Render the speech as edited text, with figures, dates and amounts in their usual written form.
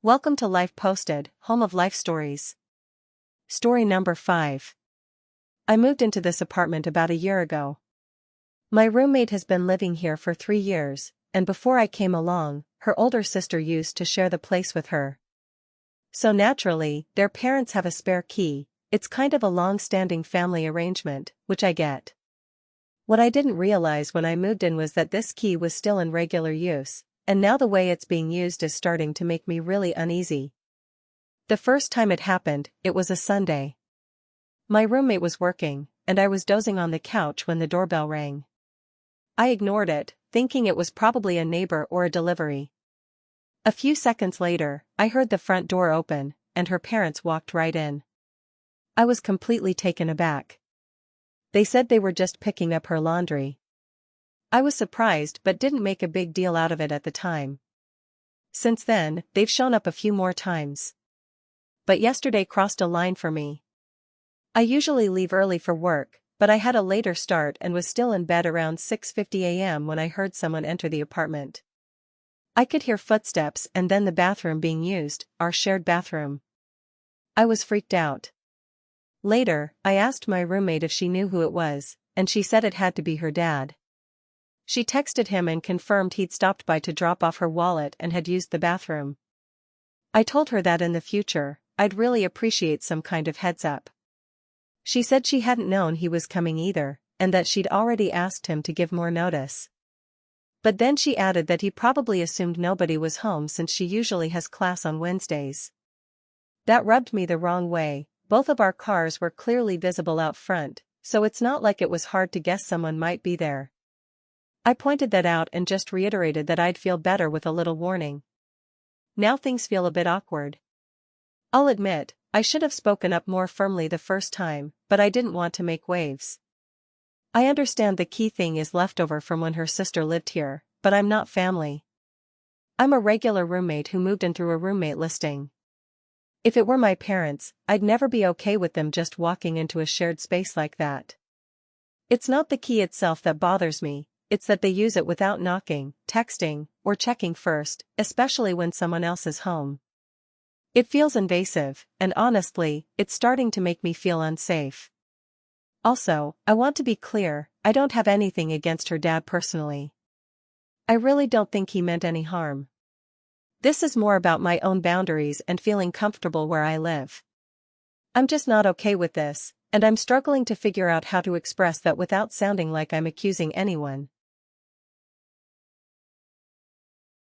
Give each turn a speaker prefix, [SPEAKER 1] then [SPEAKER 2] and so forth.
[SPEAKER 1] Welcome to Life Posted, home of life stories. Story number 5. I moved into this apartment about a year ago. My roommate has been living here for 3 years, and before I came along, her older sister used to share the place with her. So naturally, their parents have a spare key. It's kind of a long-standing family arrangement, which I get. What I didn't realize when I moved in was that this key was still in regular use, and now the way it's being used is starting to make me really uneasy. The first time it happened, it was a Sunday. My roommate was working, and I was dozing on the couch when the doorbell rang. I ignored it, thinking it was probably a neighbor or a delivery. A few seconds later, I heard the front door open, and her parents walked right in. I was completely taken aback. They said they were just picking up her laundry. I was surprised but didn't make a big deal out of it at the time. Since then, they've shown up a few more times. But yesterday crossed a line for me. I usually leave early for work, but I had a later start and was still in bed around 6:50 a.m. when I heard someone enter the apartment. I could hear footsteps and then the bathroom being used, our shared bathroom. I was freaked out. Later, I asked my roommate if she knew who it was, and she said it had to be her dad. She texted him and confirmed he'd stopped by to drop off her wallet and had used the bathroom. I told her that in the future, I'd really appreciate some kind of heads up. She said she hadn't known he was coming either, and that she'd already asked him to give more notice. But then she added that he probably assumed nobody was home since she usually has class on Wednesdays. That rubbed me the wrong way. Both of our cars were clearly visible out front, so it's not like it was hard to guess someone might be there. I pointed that out and just reiterated that I'd feel better with a little warning. Now things feel a bit awkward. I'll admit, I should have spoken up more firmly the first time, but I didn't want to make waves. I understand the key thing is leftover from when her sister lived here, but I'm not family. I'm a regular roommate who moved in through a roommate listing. If it were my parents, I'd never be okay with them just walking into a shared space like that. It's not the key itself that bothers me, it's that they use it without knocking, texting, or checking first, especially when someone else is home. It feels invasive, and honestly, it's starting to make me feel unsafe. Also, I want to be clear, I don't have anything against her dad personally. I really don't think he meant any harm. This is more about my own boundaries and feeling comfortable where I live. I'm just not okay with this, and I'm struggling to figure out how to express that without sounding like I'm accusing anyone.